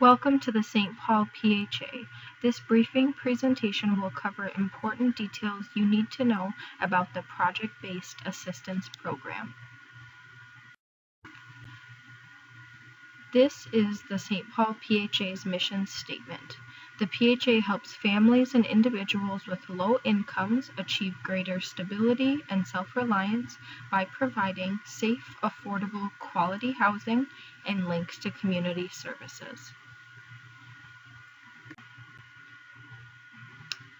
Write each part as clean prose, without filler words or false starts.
Welcome to the St. Paul PHA. This briefing presentation will cover important details you need to know about the Project-Based Assistance Program. This is the St. Paul PHA's mission statement. The PHA helps families and individuals with low incomes achieve greater stability and self-reliance by providing safe, affordable, quality housing and links to community services.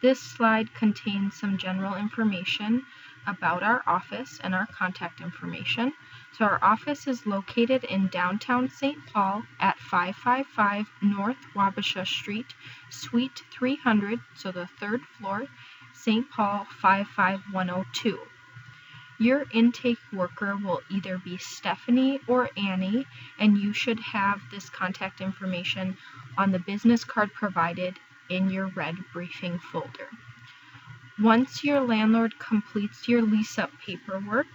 This slide contains some general information about our office and our contact information. So our office is located in downtown St. Paul at 555 North Wabasha Street, Suite 300, so the third floor, St. Paul 55102. Your intake worker will either be Stephanie or Annie, and you should have this contact information on the business card provided in your red briefing folder. Once your landlord completes your lease-up paperwork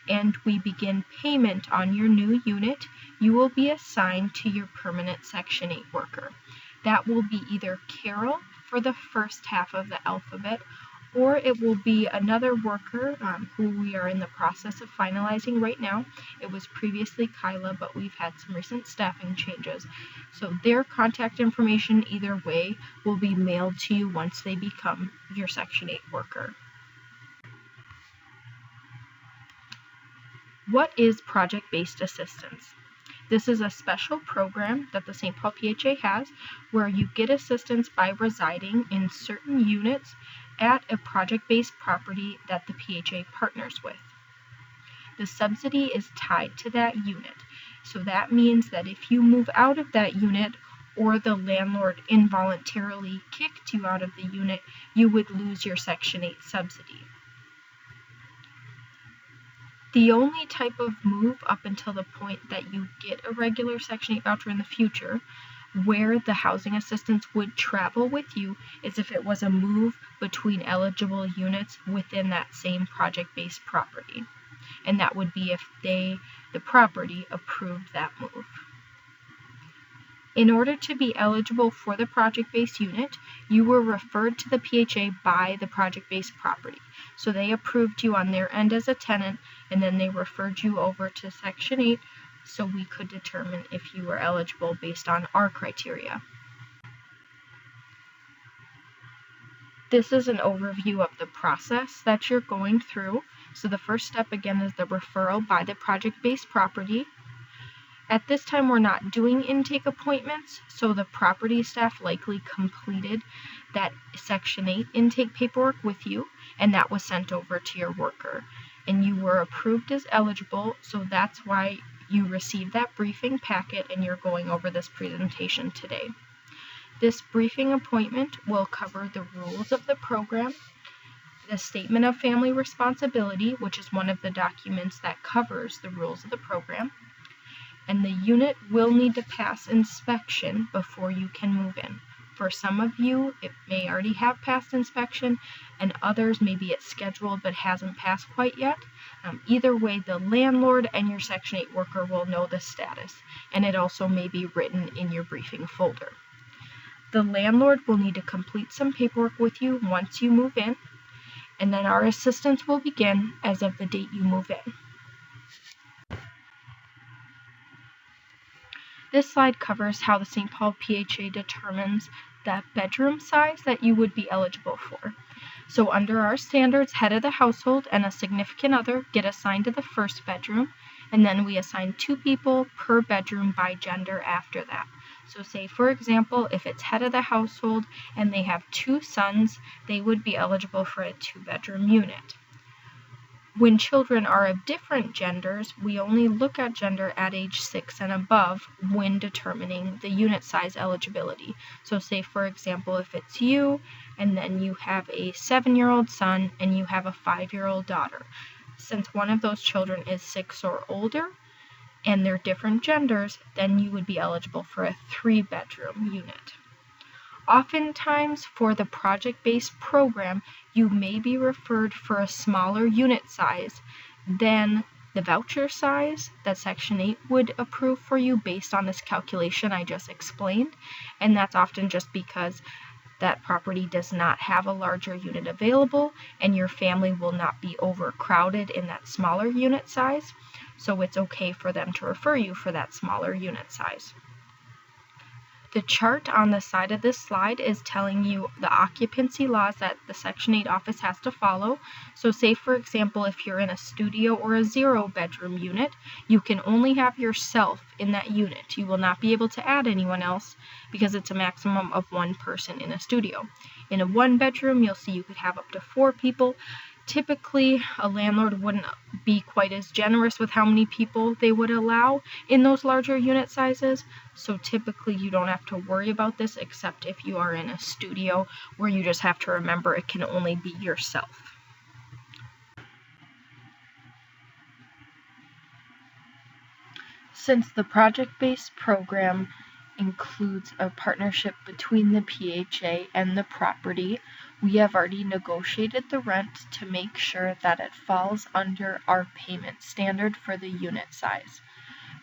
and we begin payment on your new unit, you will be assigned to your permanent Section 8 worker. That will be either Carol for the first half of the alphabet, or it will be another worker who we are in the process of finalizing right now. It was previously Kyla, but we've had some recent staffing changes. So their contact information either way will be mailed to you once they become your Section 8 worker. What is project-based assistance? This is a special program that the St. Paul PHA has where you get assistance by residing in certain units at a project-based property that the PHA partners with. The subsidy is tied to that unit. So that means that if you move out of that unit or the landlord involuntarily kicked you out of the unit, you would lose your Section 8 subsidy. The only type of move up until the point that you get a regular Section 8 voucher in the future where the housing assistance would travel with you is if it was a move between eligible units within that same project-based property. And that would be if the property approved that move. In order to be eligible for the project-based unit, you were referred to the PHA by the project-based property. So they approved you on their end as a tenant, and then they referred you over to Section 8 so we could determine if you were eligible based on our criteria. This is an overview of the process that you're going through. So the first step again is the referral by the project-based property. At this time we're not doing intake appointments, so the property staff likely completed that Section 8 intake paperwork with you, and that was sent over to your worker. And you were approved as eligible, so that's why you received that briefing packet and you're going over this presentation today. This briefing appointment will cover the rules of the program, the Statement of Family Responsibility, which is one of the documents that covers the rules of the program, and the unit will need to pass inspection before you can move in. For some of you, it may already have passed inspection, and others, maybe it's scheduled but hasn't passed quite yet. Either way, the landlord and your Section 8 worker will know the status, and it also may be written in your briefing folder. The landlord will need to complete some paperwork with you once you move in, and then our assistance will begin as of the date you move in. This slide covers how the St. Paul PHA determines that bedroom size that you would be eligible for. So under our standards, head of the household and a significant other get assigned to the first bedroom, and then we assign 2 people per bedroom by gender after that. So say, for example, if it's head of the household and they have 2 sons, they would be eligible for a 2-bedroom unit. When children are of different genders, we only look at gender at age 6 and above when determining the unit size eligibility. So say, for example, if it's you and then you have a 7-year-old son and you have a 5-year-old daughter. Since one of those children is 6 or older and they're different genders, then you would be eligible for a 3-bedroom unit. Oftentimes, for the project-based program, you may be referred for a smaller unit size than the voucher size that Section 8 would approve for you based on this calculation I just explained, and that's often just because that property does not have a larger unit available and your family will not be overcrowded in that smaller unit size, so it's okay for them to refer you for that smaller unit size. The chart on the side of this slide is telling you the occupancy laws that the Section 8 office has to follow. So say, for example, if you're in a studio or a 0-bedroom unit, you can only have yourself in that unit. You will not be able to add anyone else because it's a maximum of 1 person in a studio. In a 1-bedroom, you'll see you could have up to 4 people. Typically, a landlord wouldn't be quite as generous with how many people they would allow in those larger unit sizes, so typically you don't have to worry about this except if you are in a studio where you just have to remember it can only be yourself. Since the project-based program includes a partnership between the PHA and the property, we have already negotiated the rent to make sure that it falls under our payment standard for the unit size.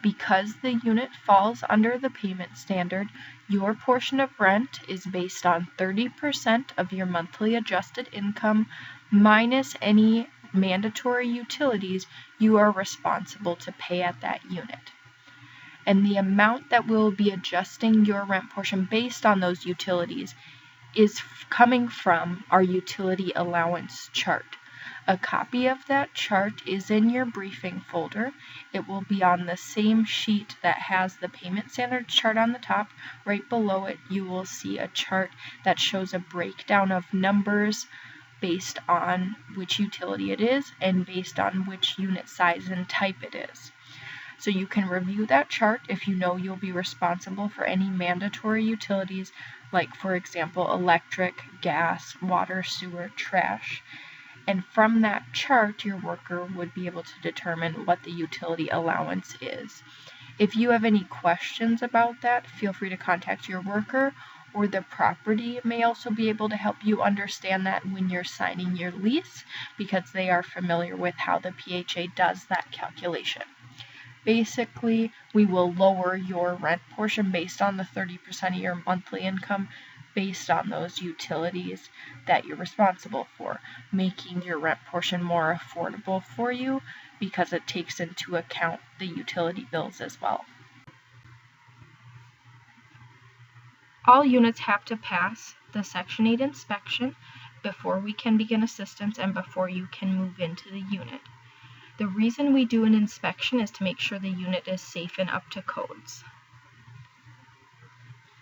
Because the unit falls under the payment standard, your portion of rent is based on 30% of your monthly adjusted income minus any mandatory utilities you are responsible to pay at that unit. And the amount that we'll be adjusting your rent portion based on those utilities is coming from our utility allowance chart. A copy of that chart is in your briefing folder. It will be on the same sheet that has the payment standards chart on the top. Right below it, you will see a chart that shows a breakdown of numbers based on which utility it is and based on which unit size and type it is. So you can review that chart if you know you'll be responsible for any mandatory utilities, like, for example, electric, gas, water, sewer, trash. And from that chart, your worker would be able to determine what the utility allowance is. If you have any questions about that, feel free to contact your worker, or the property may also be able to help you understand that when you're signing your lease, because they are familiar with how the PHA does that calculation. Basically, we will lower your rent portion based on the 30% of your monthly income based on those utilities that you're responsible for, making your rent portion more affordable for you because it takes into account the utility bills as well. All units have to pass the Section 8 inspection before we can begin assistance and before you can move into the unit. The reason we do an inspection is to make sure the unit is safe and up to codes.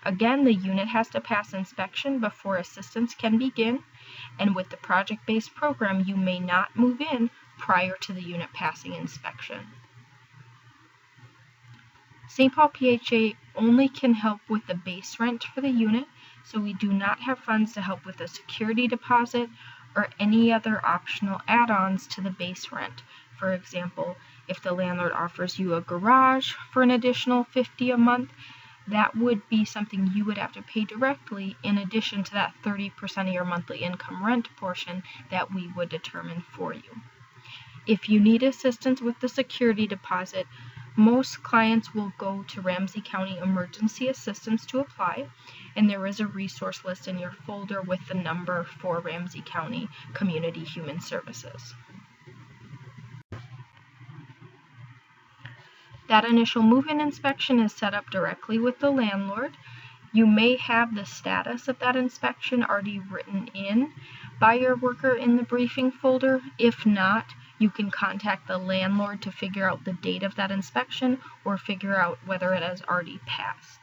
Again, the unit has to pass inspection before assistance can begin, and with the project-based program, you may not move in prior to the unit passing inspection. St. Paul PHA only can help with the base rent for the unit, so we do not have funds to help with a security deposit or any other optional add-ons to the base rent. For example, if the landlord offers you a garage for an additional $50 a month, that would be something you would have to pay directly in addition to that 30% of your monthly income rent portion that we would determine for you. If you need assistance with the security deposit, most clients will go to Ramsey County Emergency Assistance to apply, and there is a resource list in your folder with the number for Ramsey County Community Human Services. That initial move-in inspection is set up directly with the landlord. You may have the status of that inspection already written in by your worker in the briefing folder. If not, you can contact the landlord to figure out the date of that inspection or figure out whether it has already passed.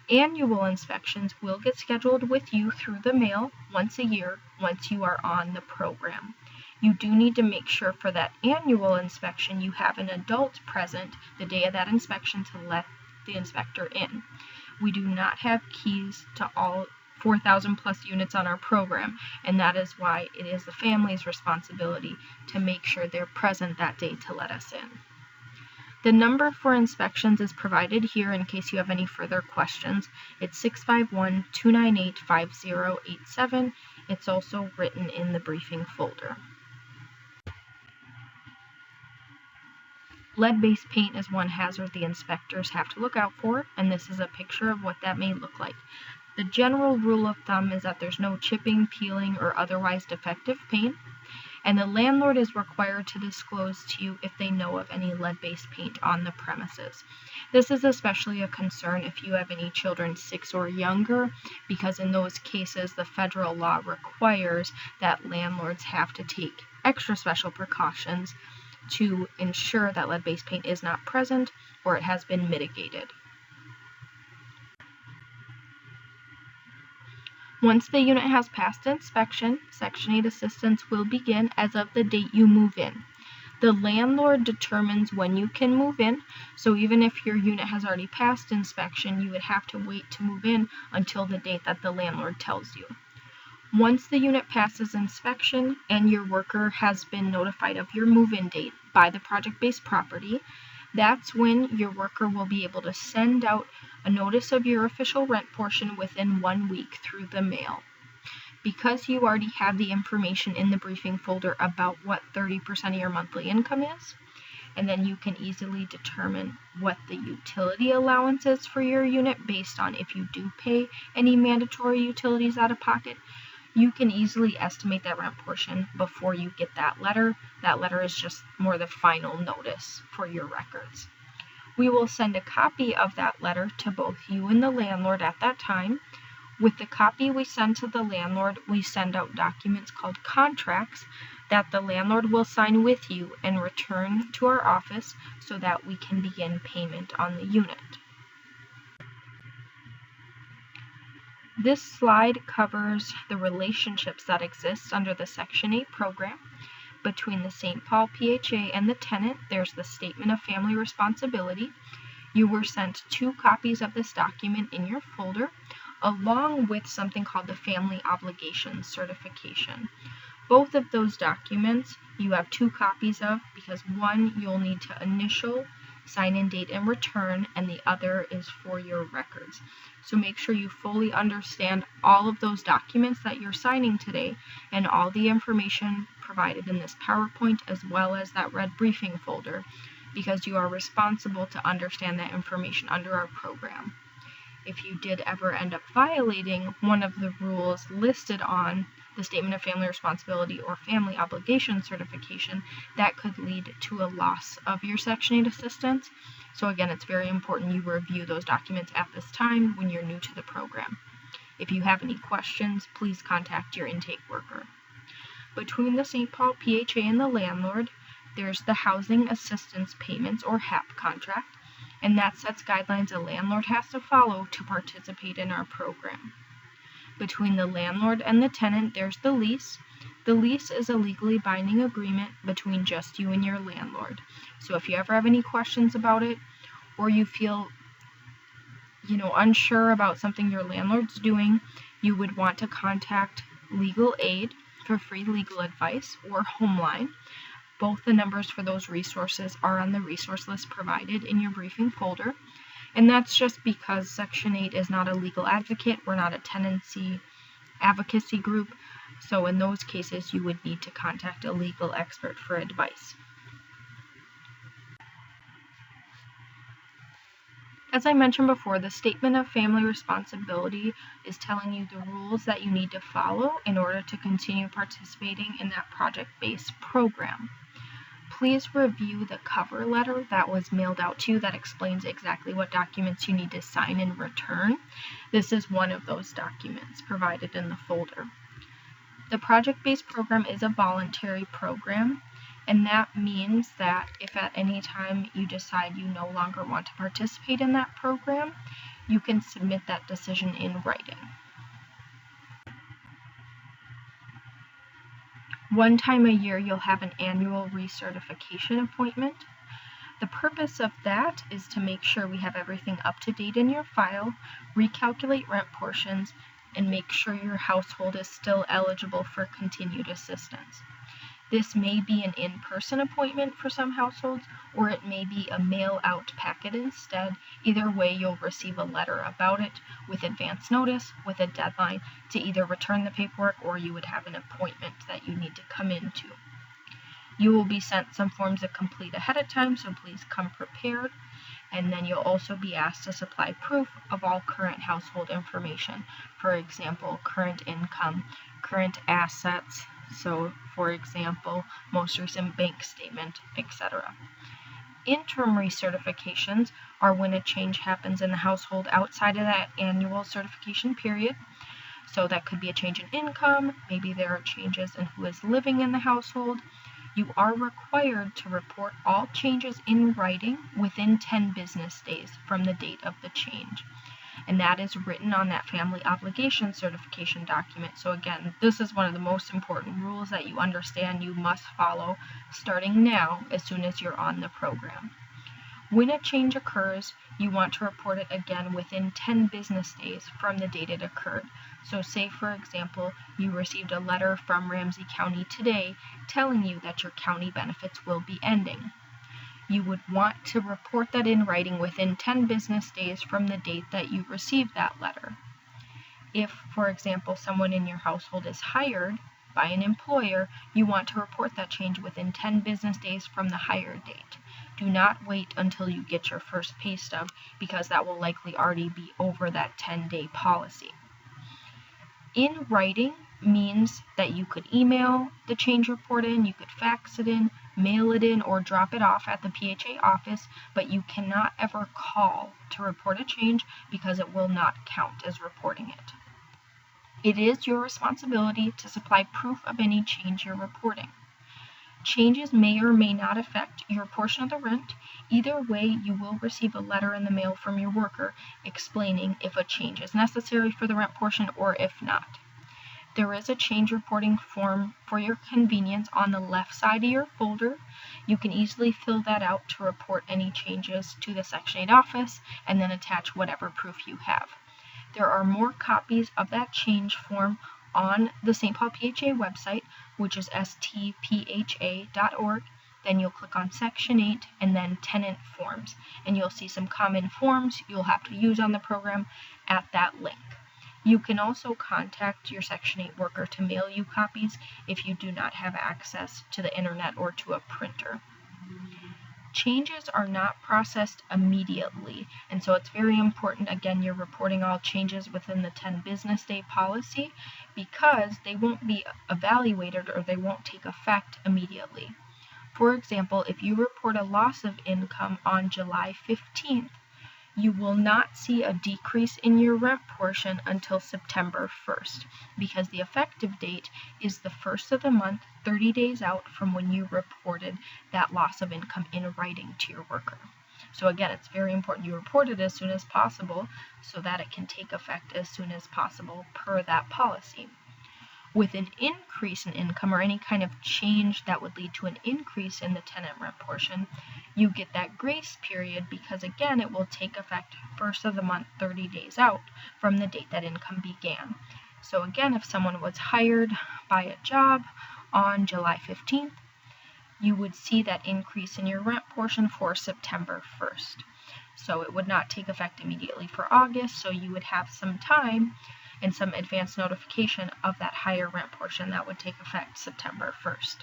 Annual inspections will get scheduled with you through the mail once a year once you are on the program. You do need to make sure for that annual inspection you have an adult present the day of that inspection to let the inspector in. We do not have keys to all 4,000 plus units on our program, and that is why it is the family's responsibility to make sure they're present that day to let us in. The number for inspections is provided here in case you have any further questions. It's 651-298-5087. It's also written in the briefing folder. Lead-based paint is one hazard the inspectors have to look out for, and this is a picture of what that may look like. The general rule of thumb is that there's no chipping, peeling, or otherwise defective paint, and the landlord is required to disclose to you if they know of any lead-based paint on the premises. This is especially a concern if you have any children 6 or younger, because in those cases the federal law requires that landlords have to take extra special precautions to ensure that lead-based paint is not present or it has been mitigated. Once the unit has passed inspection, Section 8 assistance will begin as of the date you move in. The landlord determines when you can move in, so even if your unit has already passed inspection, you would have to wait to move in until the date that the landlord tells you. Once the unit passes inspection and your worker has been notified of your move-in date by the project-based property, that's when your worker will be able to send out a notice of your official rent portion within 1 week through the mail. Because you already have the information in the briefing folder about what 30% of your monthly income is, and then you can easily determine what the utility allowance is for your unit based on if you do pay any mandatory utilities out of pocket, you can easily estimate that rent portion before you get that letter. That letter is just more the final notice for your records. We will send a copy of that letter to both you and the landlord at that time. With the copy we send to the landlord, we send out documents called contracts that the landlord will sign with you and return to our office so that we can begin payment on the unit. This slide covers the relationships that exist under the Section 8 program. Between the St. Paul PHA and the tenant, there's the Statement of Family Responsibility. You were sent 2 copies of this document in your folder, along with something called the Family Obligation Certification. Both of those documents you have 2 copies of because one you'll need to initial, sign in date and return, and the other is for your records. So make sure you fully understand all of those documents that you're signing today and all the information provided in this PowerPoint as well as that red briefing folder, because you are responsible to understand that information under our program. If you did ever end up violating one of the rules listed on the Statement of Family Responsibility or Family Obligation Certification, that could lead to a loss of your Section 8 assistance. So again, it's very important you review those documents at this time when you're new to the program. If you have any questions, please contact your intake worker. Between the St. Paul PHA and the landlord, there's the Housing Assistance Payments or HAP contract, and that sets guidelines a landlord has to follow to participate in our program. Between the landlord and the tenant, there's the lease. The lease is a legally binding agreement between just you and your landlord. So if you ever have any questions about it, or you feel unsure about something your landlord's doing, you would want to contact legal aid for free legal advice or Homeline. Both the numbers for those resources are on the resource list provided in your briefing folder. And that's just because Section 8 is not a legal advocate. We're not a tenancy advocacy group. So in those cases, you would need to contact a legal expert for advice. As I mentioned before, the Statement of Family Responsibility is telling you the rules that you need to follow in order to continue participating in that project-based program. Please review the cover letter that was mailed out to you that explains exactly what documents you need to sign and return. This is one of those documents provided in the folder. The project-based program is a voluntary program, and that means that if at any time you decide you no longer want to participate in that program, you can submit that decision in writing. One time a year, you'll have an annual recertification appointment. The purpose of that is to make sure we have everything up to date in your file, recalculate rent portions, and make sure your household is still eligible for continued assistance. This may be an in-person appointment for some households, or it may be a mail-out packet instead. Either way, you'll receive a letter about it with advance notice, with a deadline to either return the paperwork or you would have an appointment that you need to come into. You will be sent some forms to complete ahead of time, so please come prepared. And then you'll also be asked to supply proof of all current household information. For example, current income, current assets, so for example, most recent bank statement, etc. Interim recertifications are when a change happens in the household outside of that annual certification period. So that could be a change in income, maybe there are changes in who is living in the household. You are required to report all changes in writing within 10 business days from the date of the change. And that is written on that family obligation certification document. So again, this is one of the most important rules that you understand you must follow starting now as soon as you're on the program. When a change occurs, you want to report it again within 10 business days from the date it occurred. So say, for example, you received a letter from Ramsey County today telling you that your county benefits will be ending. You would want to report that in writing within 10 business days from the date that you received that letter. If, for example, someone in your household is hired by an employer, you want to report that change within 10 business days from the hire date. Do not wait until you get your first pay stub, because that will likely already be over that 10-day policy. In writing means that you could email the change report in, you could fax it in, mail it in, or drop it off at the PHA office, but you cannot ever call to report a change because it will not count as reporting it. It is your responsibility to supply proof of any change you're reporting. Changes may or may not affect your portion of the rent. Either way, you will receive a letter in the mail from your worker explaining if a change is necessary for the rent portion or if not. There is a change reporting form for your convenience on the left side of your folder. You can easily fill that out to report any changes to the Section 8 office and then attach whatever proof you have. There are more copies of that change form on the St. Paul PHA website, which is stpha.org. Then you'll click on Section 8 and then Tenant Forms, and you'll see some common forms you'll have to use on the program at that link. You can also contact your Section 8 worker to mail you copies if you do not have access to the internet or to a printer. Changes are not processed immediately, and so it's very important, again, you're reporting all changes within the 10 business day policy, because they won't be evaluated or they won't take effect immediately. For example, if you report a loss of income on July 15th, you will not see a decrease in your rent portion until September 1st, because the effective date is the first of the month, 30 days out from when you reported that loss of income in writing to your worker. So again, it's very important you report it as soon as possible so that it can take effect as soon as possible per that policy. With an increase in income or any kind of change that would lead to an increase in the tenant rent portion, you get that grace period, because again, it will take effect first of the month, 30 days out from the date that income began. So again, if someone was hired by a job on July 15th, you would see that increase in your rent portion for September 1st. So it would not take effect immediately for August, so you would have some time and some advance notification of that higher rent portion that would take effect September 1st.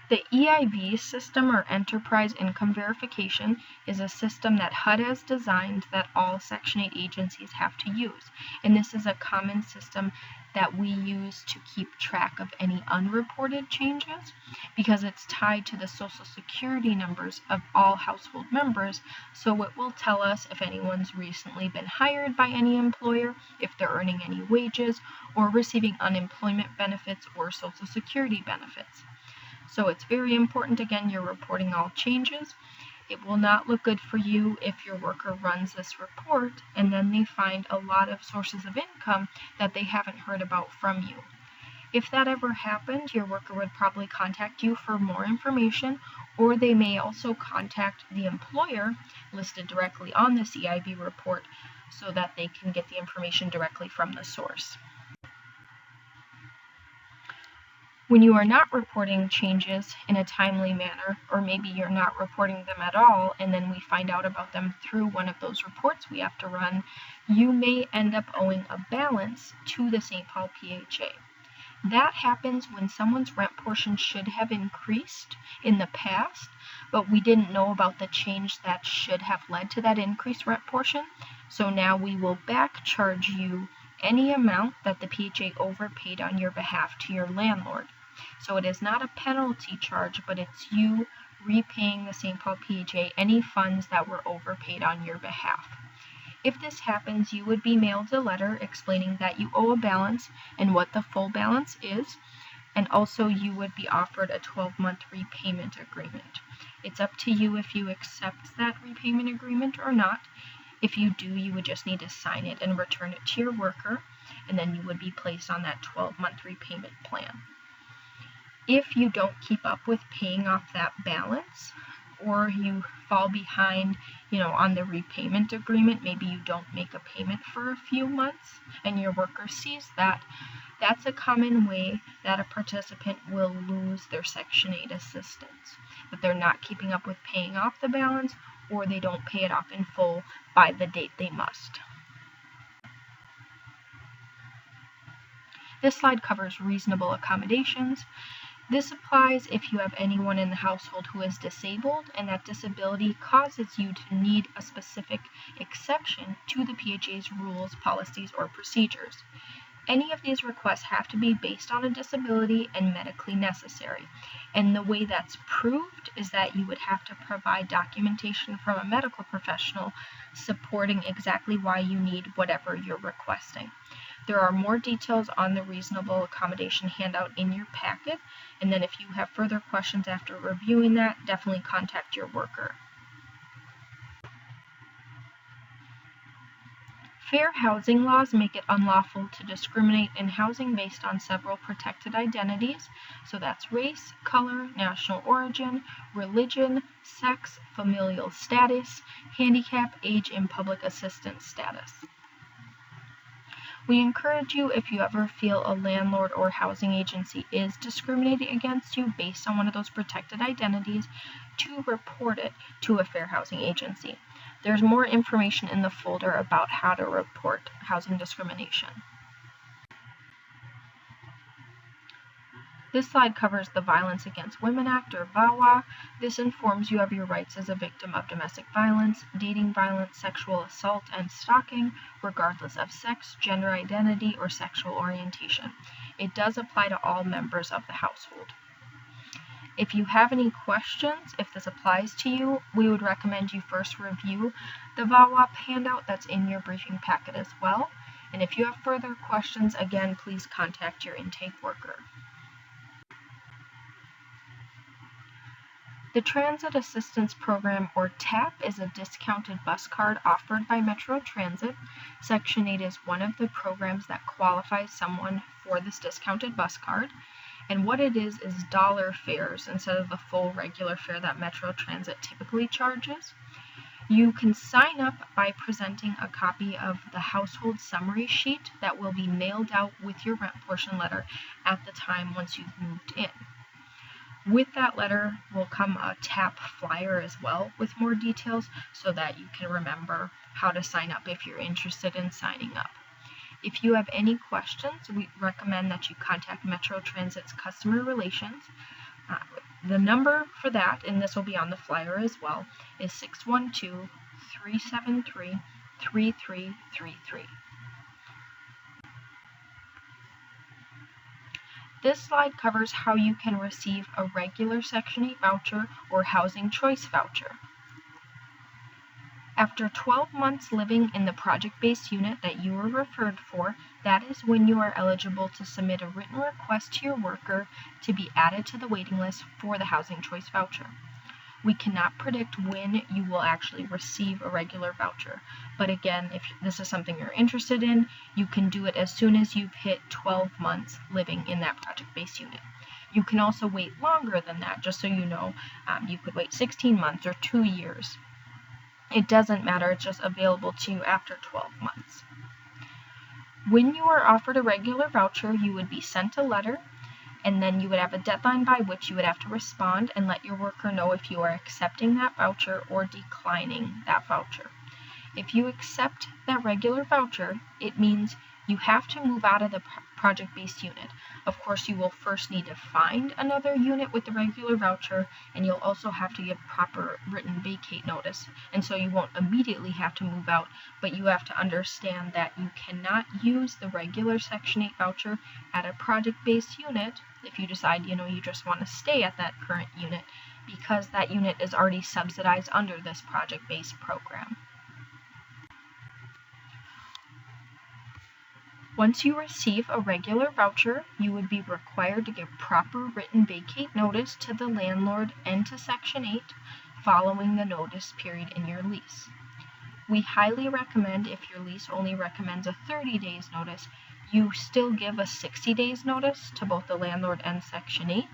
The EIV system, or Enterprise Income Verification, is a system that HUD has designed that all Section 8 agencies have to use. And this is a common system that we use to keep track of any unreported changes, because it's tied to the Social Security numbers of all household members. So it will tell us if anyone's recently been hired by any employer, if they're earning any wages, or receiving unemployment benefits or Social Security benefits. So it's very important, again, you're reporting all changes. It will not look good for you if your worker runs this report and then they find a lot of sources of income that they haven't heard about from you. If that ever happened, your worker would probably contact you for more information, or they may also contact the employer listed directly on the EIV report so that they can get the information directly from the source. When you are not reporting changes in a timely manner, or maybe you're not reporting them at all, and then we find out about them through one of those reports we have to run, you may end up owing a balance to the St. Paul PHA. That happens when someone's rent portion should have increased in the past, but we didn't know about the change that should have led to that increased rent portion. So now we will back charge you any amount that the PHA overpaid on your behalf to your landlord. So it is not a penalty charge, but it's you repaying the St. Paul PHA any funds that were overpaid on your behalf. If this happens, you would be mailed a letter explaining that you owe a balance and what the full balance is, and also you would be offered a 12-month repayment agreement. It's up to you if you accept that repayment agreement or not. If you do, you would just need to sign it and return it to your worker, and then you would be placed on that 12-month repayment plan. If you don't keep up with paying off that balance, or you fall behind, on the repayment agreement, maybe you don't make a payment for a few months and your worker sees that, that's a common way that a participant will lose their Section 8 assistance, that they're not keeping up with paying off the balance, or they don't pay it off in full by the date they must. This slide covers reasonable accommodations. This applies if you have anyone in the household who is disabled and that disability causes you to need a specific exception to the PHA's rules, policies, or procedures. Any of these requests have to be based on a disability and medically necessary. And the way that's proved is that you would have to provide documentation from a medical professional supporting exactly why you need whatever you're requesting. There are more details on the reasonable accommodation handout in your packet, and then if you have further questions after reviewing that, definitely contact your worker. Fair housing laws make it unlawful to discriminate in housing based on several protected identities, so that's race, color, national origin, religion, sex, familial status, handicap, age, and public assistance status. We encourage you, if you ever feel a landlord or housing agency is discriminating against you based on one of those protected identities, to report it to a fair housing agency. There's more information in the folder about how to report housing discrimination. This slide covers the Violence Against Women Act, or VAWA. This informs you of your rights as a victim of domestic violence, dating violence, sexual assault, and stalking, regardless of sex, gender identity, or sexual orientation. It does apply to all members of the household. If you have any questions, if this applies to you, we would recommend you first review the VAWA handout that's in your briefing packet as well. And if you have further questions, again, please contact your intake worker. The Transit Assistance Program, or TAP, is a discounted bus card offered by Metro Transit. Section 8 is one of the programs that qualifies someone for this discounted bus card. And what it is dollar fares instead of the full regular fare that Metro Transit typically charges. You can sign up by presenting a copy of the household summary sheet that will be mailed out with your rent portion letter at the time once you've moved in. With that letter will come a TAP flyer as well with more details so that you can remember how to sign up if you're interested in signing up. If you have any questions, we recommend that you contact Metro Transit's customer relations. The number for that, and this will be on the flyer as well, is 612-373-3333. This slide covers how you can receive a regular Section 8 voucher or Housing Choice voucher. After 12 months living in the project-based unit that you were referred for, that is when you are eligible to submit a written request to your worker to be added to the waiting list for the Housing Choice voucher. We cannot predict when you will actually receive a regular voucher, but again, if this is something you're interested in, you can do it as soon as you've hit 12 months living in that project-based unit. You can also wait longer than that, just so you know. You could wait 16 months or 2 years. It doesn't matter, it's just available to you after 12 months. When you are offered a regular voucher, you would be sent a letter, and then you would have a deadline by which you would have to respond and let your worker know if you are accepting that voucher or declining that voucher. If you accept that regular voucher, it means you have to move out of the project-based unit. Of course, you will first need to find another unit with the regular voucher, and you'll also have to give proper written vacate notice. And so you won't immediately have to move out, but you have to understand that you cannot use the regular Section 8 voucher at a project-based unit if you decide, you just want to stay at that current unit, because that unit is already subsidized under this project-based program. Once you receive a regular voucher, you would be required to give proper written vacate notice to the landlord and to Section 8 following the notice period in your lease. We highly recommend, if your lease only recommends a 30 days notice, you still give a 60 days notice to both the landlord and Section 8,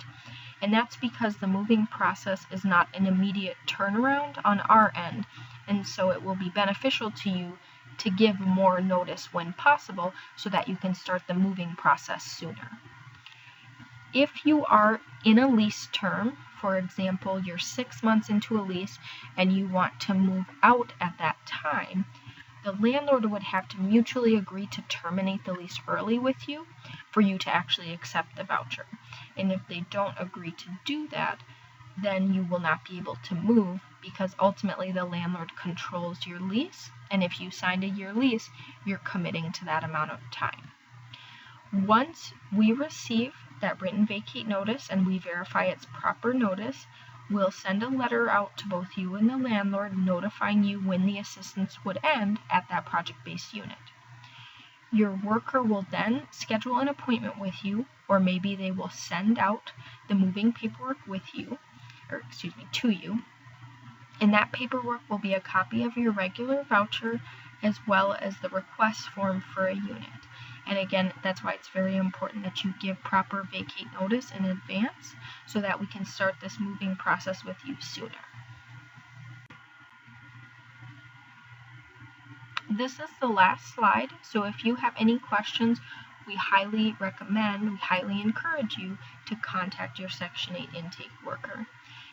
and that's because the moving process is not an immediate turnaround on our end, and so it will be beneficial to you to give more notice when possible so that you can start the moving process sooner. If you are in a lease term, for example, you're 6 months into a lease and you want to move out at that time, the landlord would have to mutually agree to terminate the lease early with you for you to actually accept the voucher. And if they don't agree to do that, then you will not be able to move, because ultimately the landlord controls your lease, and if you signed a year lease, you're committing to that amount of time. Once we receive that written vacate notice and we verify it's proper notice, we'll send a letter out to both you and the landlord notifying you when the assistance would end at that project-based unit. Your worker will then schedule an appointment with you, or maybe they will send out the moving paperwork to you. And that paperwork will be a copy of your regular voucher as well as the request form for a unit. And again, that's why it's very important that you give proper vacate notice in advance so that we can start this moving process with you sooner. This is the last slide, so if you have any questions, we highly encourage you to contact your Section 8 intake worker.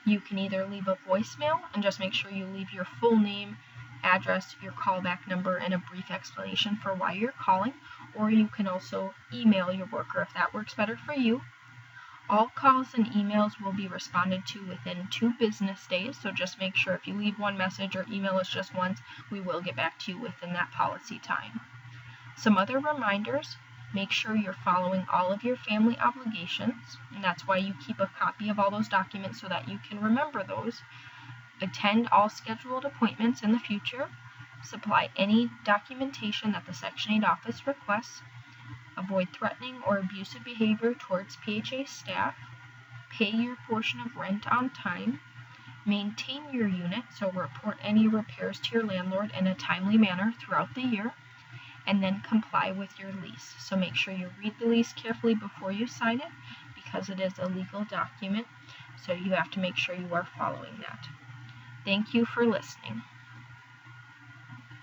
You can either leave a voicemail and just make sure you leave your full name, address, your callback number, and a brief explanation for why you're calling, or you can also email your worker if that works better for you. All calls and emails will be responded to within 2 business days, so just make sure if you leave one message or email us just once, we will get back to you within that policy time. Some other reminders: make sure you're following all of your family obligations, and that's why you keep a copy of all those documents so that you can remember those. Attend all scheduled appointments in the future. Supply any documentation that the Section 8 office requests. Avoid threatening or abusive behavior towards PHA staff. Pay your portion of rent on time. Maintain your unit, so report any repairs to your landlord in a timely manner throughout the year. And then comply with your lease. So make sure you read the lease carefully before you sign it, because it is a legal document, so you have to make sure you are following that. Thank you for listening.